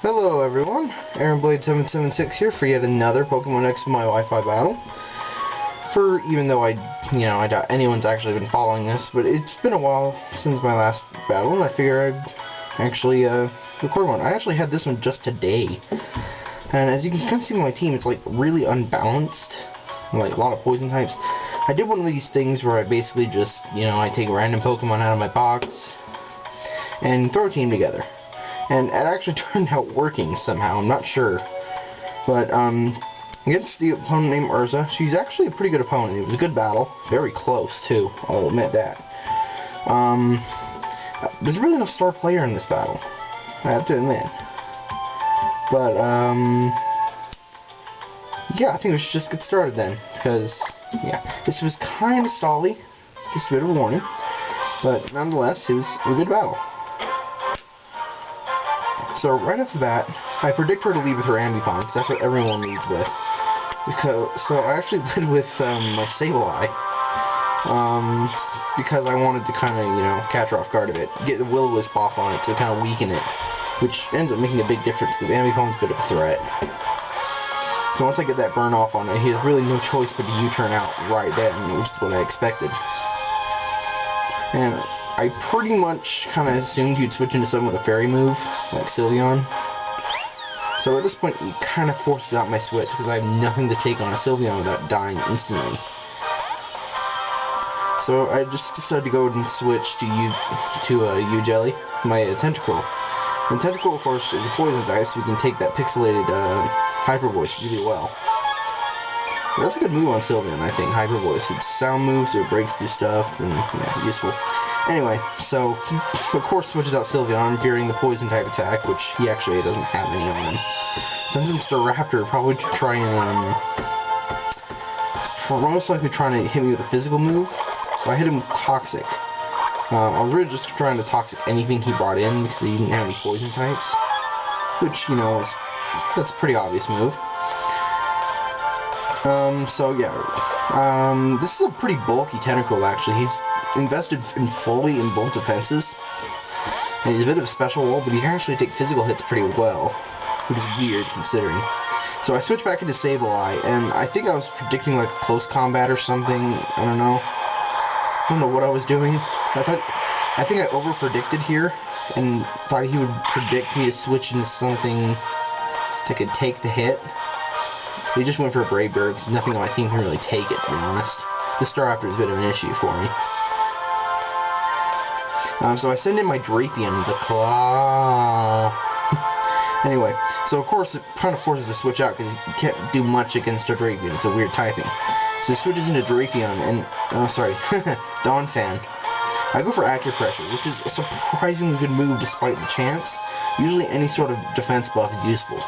Hello everyone, ArumBlade776 here for yet another Pokemon X My Wi-Fi battle. Even though I doubt anyone's actually been following this, but it's been a while since my last battle, and I figure I'd actually record one. I actually had this one just today, and as you can kind of see my team, it's like really unbalanced, like a lot of poison types. I did one of these things where I basically just, I take random Pokemon out of my box and throw a team together. And it actually turned out working somehow, I'm not sure. But, against the opponent named Erza, she's actually a pretty good opponent. It was a good battle. Very close, too. I'll admit that. There's really no star player in this battle, I have to admit. But, yeah, I think we should just get started then. Because, yeah, this was kind of stally. Just a bit of a warning. But, nonetheless, it was a good battle. So right off the bat, I predict her to lead with her Ambipom, because that's what everyone leads with. So I actually led with my Sableye, because I wanted to kind of, catch her off guard a bit, get the Will-O-Wisp off on it to kind of weaken it, which ends up making a big difference, because Ambipom's a bit of a threat. So once I get that burn off on it, he has really no choice but to U-turn out right then, which is what I expected. And I pretty much kind of assumed you'd switch into someone with a fairy move, like Sylveon. So at this point, it kind of forces out my switch, because I have nothing to take on a Sylveon without dying instantly. So I just decided to go and switch to U-Jelly, my Tentacle. And Tentacle, of course, is a poison type, so we can take that pixelated Hyper Voice really well. But that's a good move on Sylveon, I think, Hyper Voice. It's sound moves, so it breaks through stuff, and yeah, useful. Anyway, so he, of course, switches out Sylveon, fearing the poison type attack, which he actually doesn't have any on him. Since it's the Raptor, probably try and, most likely trying to hit me with a physical move, so I hit him with Toxic. I was really just trying to Toxic anything he brought in, because he didn't have any poison types, which, that's a pretty obvious move. So yeah, this is a pretty bulky Tentacle, actually. He's invested fully in both defenses, and he's a bit of a special role, but he can actually take physical hits pretty well, which is weird considering. So I switched back into Sableye, and I think I was predicting like close combat or something. I don't know what I was doing. I think I over-predicted here, and thought he would predict me to switch into something that could take the hit. He just went for a Brave Bird, because nothing on my team can really take it, to be honest. The Staraptor is a bit of an issue for me. So I send in my Drapion, the Claw. Anyway, so of course it kind of forces to switch out, because you can't do much against a Drapion. It's a weird typing. So he switches into Drapion, and, Donphan. I go for Acupressure, which is a surprisingly good move despite the chance. Usually any sort of defense buff is useful.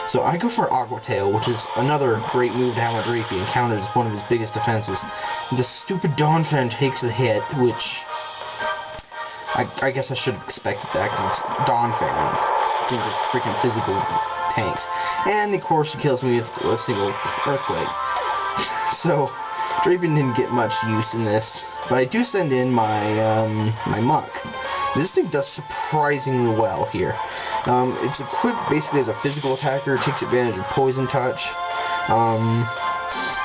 So I go for Aqua Tail, which is another great move to have on Drapion, and counters one of his biggest defenses. The stupid Donphan takes a hit, which I guess I should have expected that, because it's Donphan. These are freaking physical tanks. And of course he kills me with a single Earthquake. So Drapion didn't get much use in this, but I do send in my my Muck. This thing does surprisingly well here. It's equipped basically as a physical attacker. It takes advantage of Poison Touch.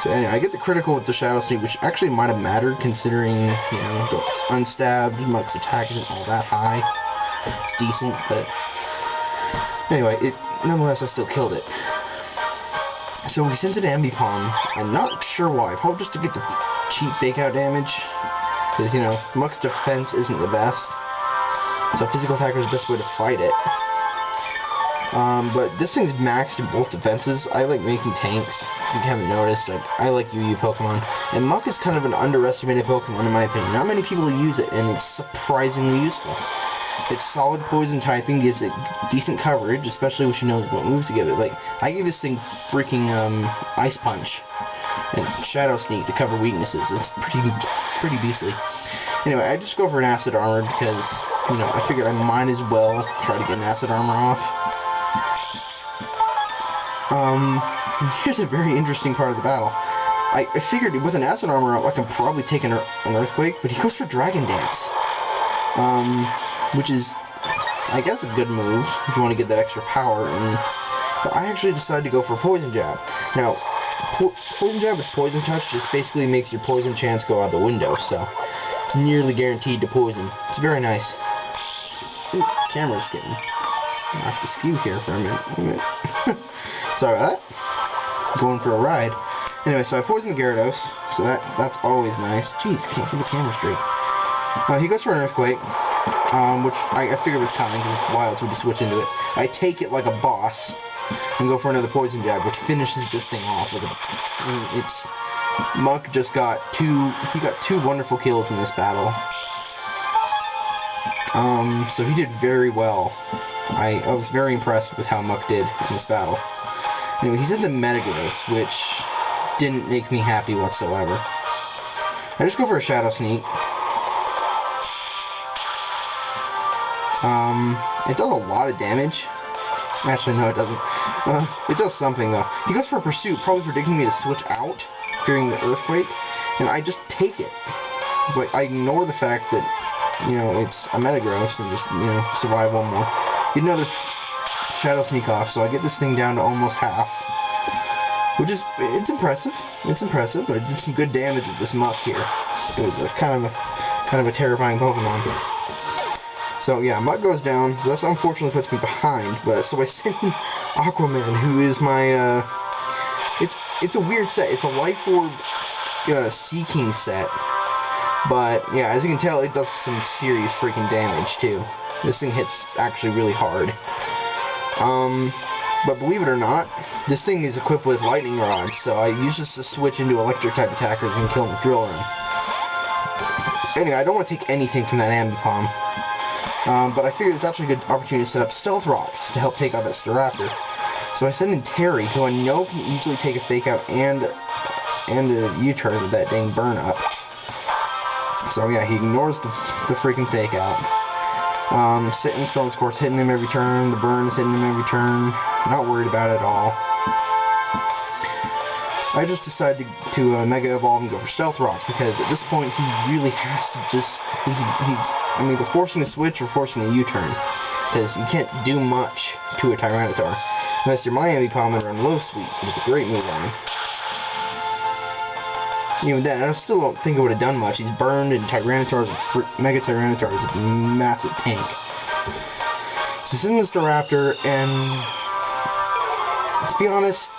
So anyway, I get the critical with the Shadow Sneak, which actually might have mattered considering, the unstabbed Muck's attack isn't all that high. It's decent, but anyway, nonetheless I still killed it. So he sends an Ambipom. I'm not sure why. Probably just to get the cheap fake-out damage. Because, Muck's defense isn't the best. So physical attacker is the best way to fight it. But this thing's maxed in both defenses. I like making tanks. If you haven't noticed, I like UU Pokemon. And Muck is kind of an underestimated Pokemon in my opinion. Not many people use it, and it's surprisingly useful. Its solid poison typing gives it decent coverage, especially when she knows what moves to give it. Like, I gave this thing freaking Ice Punch and Shadow Sneak to cover weaknesses. It's pretty beastly. Anyway, I just go for an Acid Armor because, I figured I might as well try to get an Acid Armor off. Here's a very interesting part of the battle. I figured with an Acid Armor up, I can probably take an Earthquake, but he goes for Dragon Dance. Which is I guess, a good move if you want to get that extra power. But I actually decided to go for Poison Jab. Now, Poison Jab with Poison Touch just basically makes your poison chance go out the window, so it's nearly guaranteed to poison. It's very nice. Ooh, camera's getting knocked askew here for a minute. Sorry about that. Going for a ride. Anyway, so I poisoned the Gyarados, so that's always nice. Jeez, can't keep the camera straight. He goes for an Earthquake, which I figured was coming because it's wild, so we just switch into it. I take it like a boss and go for another Poison Jab, which finishes this thing off. Muck just got two wonderful kills in this battle. So he did very well. I was very impressed with how Muck did in this battle. Anyway, he's into Metagross, which didn't make me happy whatsoever. I just go for a Shadow Sneak. It does a lot of damage. Actually, no, it doesn't. It does something, though. He goes for a Pursuit, probably predicting me to switch out during the Earthquake, and I just take it. It's like, I ignore the fact that, it's a Metagross, and just, survive one more. Get another Shadow Sneak off, so I get this thing down to almost half. Which is, it's impressive. It's impressive, but it did some good damage with this Muck here. It was kind of a terrifying Pokemon. So yeah, Muck goes down. So that's unfortunately puts me behind. But so I send Aquaman, who is my it's a weird set. It's a Life Orb seeking set. But yeah, as you can tell, it does some serious freaking damage too. This thing hits actually really hard. But believe it or not, this thing is equipped with Lightning Rods, so I use this to switch into Electric type attackers and kill them with Drill Run. Anyway, I don't want to take anything from that Ambipom. But I figured it's actually a good opportunity to set up Stealth Rocks to help take out that Staraptor. So I send in Terry, who I know can easily take a Fake Out and a U-turn with that dang Burn Up. So yeah, he ignores the freaking Fake Out. Sitting Storm's Course hitting him every turn, the Burn is hitting him every turn. Not worried about it at all. I just decided to Mega Evolve and go for Stealth Rock, because at this point he really has to just... I mean, either forcing a switch or forcing a U-turn, because you can't do much to a Tyranitar. Unless you're my Ambipom and run Low Sweep, which is a great move on him. Even then, I still don't think it would have done much. He's burned, and Mega Tyranitar is a massive tank. So send this Staraptor, and to be honest,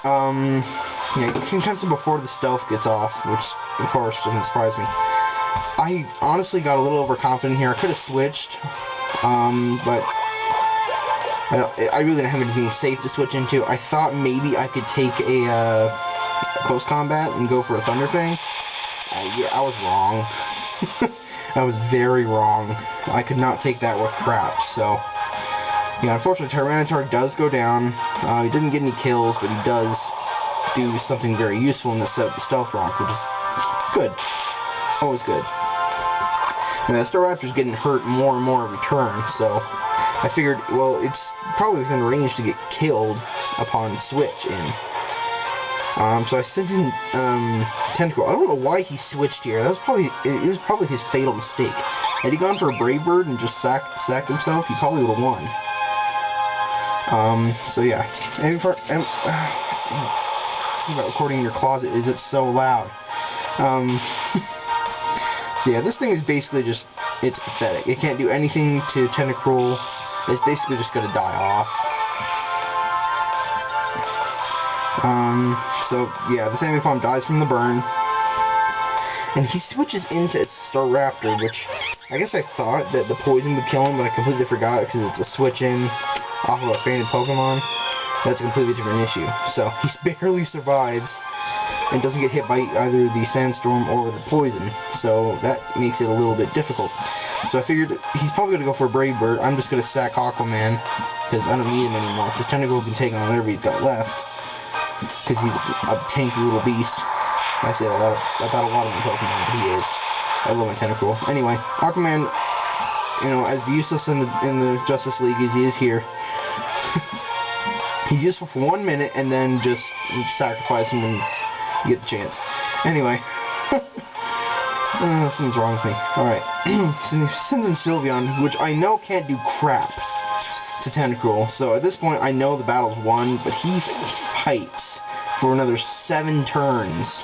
yeah, you can catch him before the stealth gets off, which of course doesn't surprise me. I honestly got a little overconfident here. I could have switched, but I really didn't have anything safe to switch into. I thought maybe I could take a close combat and go for a Thunder Fang. Yeah, I was wrong. I was very wrong. I could not take that with crap, so... Yeah, unfortunately, Tyranitar does go down. He didn't get any kills, but he does do something very useful in this set, the Stealth Rock, which is good. Always good. And that Staraptor's getting hurt more and more every turn, so I figured, well, it's probably within range to get killed upon switch in. So I sent in Tentacle. I don't know why he switched here. That was probably his fatal mistake. Had he gone for a Brave Bird and just sacked himself, he probably would have won. So yeah. About recording in your closet, is it so loud? So yeah, this thing is basically just, it's pathetic. It can't do anything to Tentacruel. It's basically just gonna die off. So yeah, the Ambipom dies from the burn. And he switches into its Staraptor, which I guess I thought that the poison would kill him, but I completely forgot because it's a switch in off of a fainted Pokemon. That's a completely different issue. So he barely survives and doesn't get hit by either the Sandstorm or the poison. So that makes it a little bit difficult. So I figured he's probably going to go for a Brave Bird. I'm just going to sack Aquaman because I don't need him anymore. Because Tentacle can take on whatever he's got left. Because he's a tanky little beast. I say about a lot of my Pokemon, but he is. I love my Tentacle. Anyway, Aquaman, as useless in the Justice League as he is here, he's useful for 1 minute, and then just sacrifice him when you get the chance. Anyway, Something's wrong with me. Alright. Sends in Sylveon, which I know can't do crap to Tentacruel. So at this point, I know the battle's won, but he fights for another 7 turns.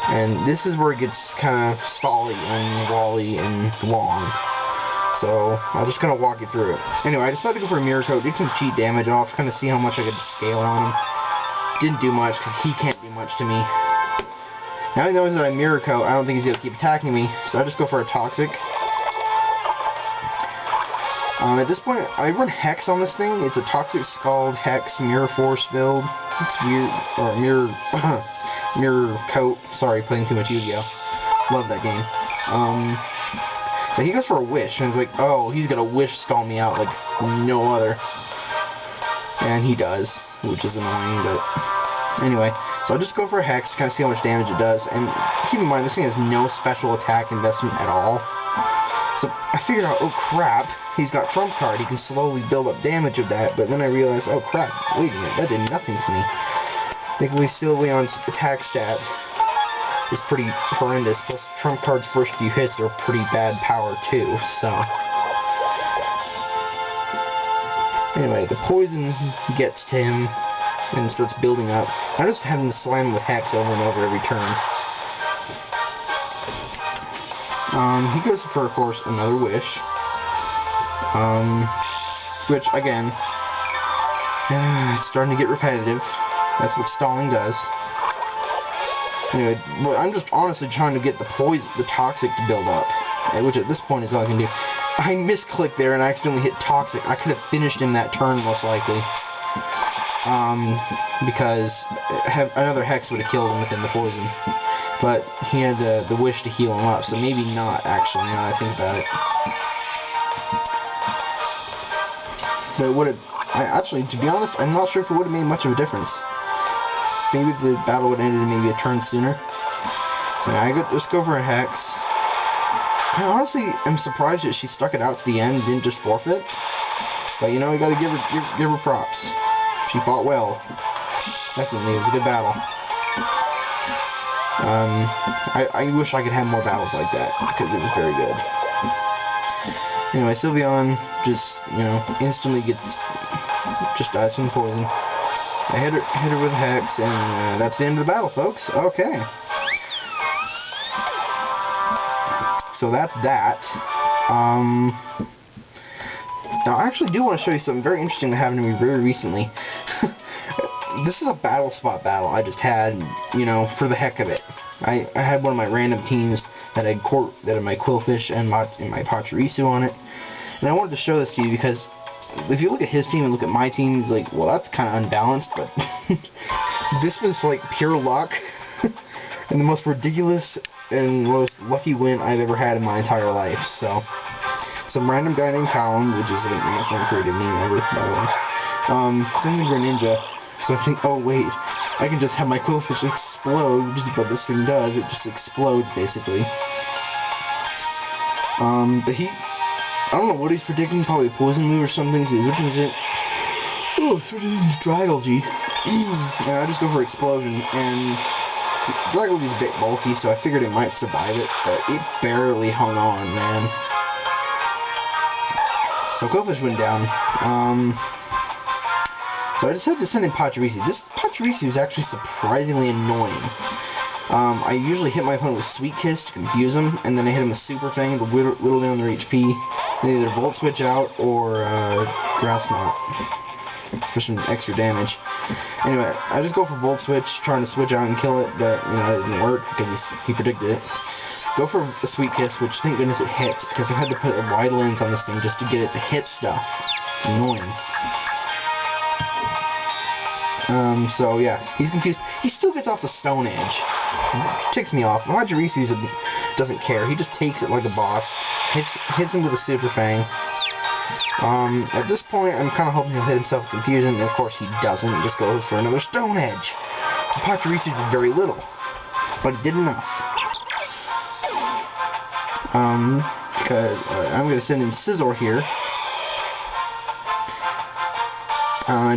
And this is where it gets kind of stally and wally and long. So I'll just kind of walk you through it. Anyway, I decided to go for a Mirror Coat, get some cheat damage off, kind of see how much I could scale on him. Didn't do much, because he can't do much to me. Now he knows that I Mirror Coat, I don't think he's going to keep attacking me, so I just go for a Toxic. At this point, I run Hex on this thing. It's a Toxic Scald, Hex, Mirror Force build. It's weird, or Mirror Coat. Sorry, playing too much Yu-Gi-Oh! Love that game. But he goes for a Wish, and it's like, oh, he's gonna Wish stall me out like no other. And he does, which is annoying, but anyway. So I'll just go for a Hex, kind of see how much damage it does, and keep in mind, this thing has no special attack investment at all. So I figured out, oh crap, he's got Trump Card, he can slowly build up damage with that, but then I realized, oh crap, wait a minute, that did nothing to me. Thankfully, Sylveon's attack stat is pretty horrendous, plus Trump Card's first few hits are pretty bad power too, so. Anyway, the poison gets to him and starts building up. I just have him to slam him with Hex over and over every turn. He goes for, of course, another Wish. Which, again, it's starting to get repetitive. That's what stalling does. Anyway, I'm just honestly trying to get the Toxic to build up, which at this point is all I can do. I misclicked there and I accidentally hit Toxic. I could have finished him that turn, most likely. Because another Hex would have killed him within the poison. But he had the Wish to heal him up, so maybe not, actually, now that I think about it. But would it... actually, to be honest, I'm not sure if it would have made much of a difference. Maybe the battle would have ended maybe a turn sooner. And I just go for a Hex. I honestly am surprised that she stuck it out to the end and didn't just forfeit. But, you know, you gotta give her props. She fought well. Definitely, it was a good battle. I wish I could have more battles like that, because it was very good. Anyway, Sylveon just, you know, instantly just dies from the poison. I hit her with a Hex, and that's the end of the battle, folks. Okay. So that's that. Now, I actually do want to show you something very interesting that happened to me very recently. This is a battle spot battle I just had, you know, for the heck of it. I had one of my random teams that had my Quillfish and my Pachirisu on it. And I wanted to show this to you because if you look at his team and look at my team, it's like, well, that's kind of unbalanced, but this was like pure luck and the most ridiculous and most lucky win I've ever had in my entire life. So, some random guy named Colin, which is the most creative name ever, by the way, sends me Greninja. So I think, oh wait, I can just have my Quillfish explode, which is what this thing does. It just explodes, basically. But I don't know what he's predicting, probably a poison move or something, so he switches it. Oh, switches into Dragalge. And I just go for Explosion, and Dragalge is a bit bulky, so I figured it might survive it, but it barely hung on, man. So Quillfish went down. So I decided to send in Pachirisu. This Pachirisu is actually surprisingly annoying. I usually hit my opponent with Sweet Kiss to confuse him, and then I hit him with Super Fang to whittle down their HP. They either Volt Switch out or Grass Knot for some extra damage. Anyway, I just go for Volt Switch, trying to switch out and kill it, but you know, it didn't work because he predicted it. Go for a Sweet Kiss, which thank goodness it hits, because I had to put a wide lens on this thing just to get it to hit stuff. It's annoying. So yeah, he's confused. He still gets off the Stone Edge. It ticks me off. Pachirisu doesn't care. He just takes it like a boss. Hits him with a Super Fang. At this point, I'm kind of hoping he'll hit himself with Confusion, and of course he doesn't. He just goes for another Stone Edge. Pachirisu did very little, but it did enough. Because I'm going to send in Scizor here.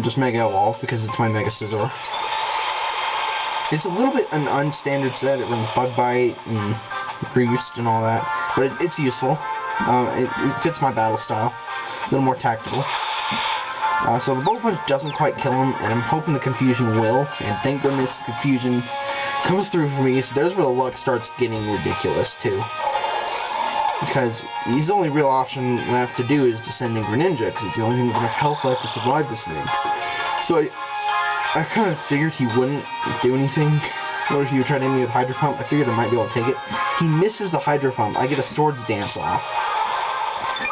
Just Mega Evolve, because it's my Mega Scizor. It's a little bit an unstandard set. It runs Bug Bite and roost and all that, but it's useful. It fits my battle style, a little more tactical. So the bullet punch doesn't quite kill him, and I'm hoping the confusion will, and thank goodness the confusion comes through for me, so there's where the luck starts getting ridiculous too. Because his only real option left to do is descending Greninja, because it's the only thing with enough health left to survive this thing. So I kind of figured he wouldn't do anything. Or if you were trying to hit me with Hydro Pump, I figured I might be able to take it. He misses the Hydro Pump. I get a Swords Dance off.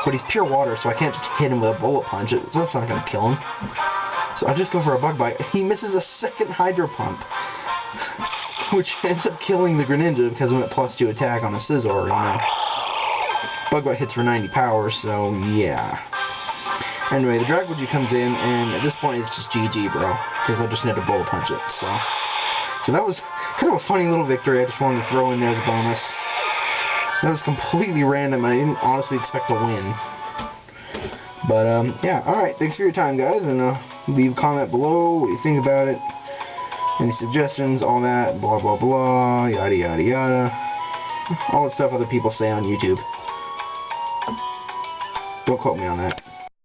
But he's pure water, so I can't just hit him with a Bullet Punch. That's not going to kill him. So I just go for a Bug Bite. He misses a second Hydro Pump, which ends up killing the Greninja because I'm at +2 attack on a Scizor, you know. Bug Bite hits for 90 power, so yeah. Anyway, the Dragogy comes in, and at this point it's just GG, bro. Because I just need to Bullet Punch it, so that was kind of a funny little victory. I just wanted to throw in there as a bonus. That was completely random, and I didn't honestly expect to win. But, yeah, alright, thanks for your time, guys, and leave a comment below what you think about it. Any suggestions, all that, blah, blah, blah, yada, yada, yada. All that stuff other people say on YouTube. Don't quote me on that.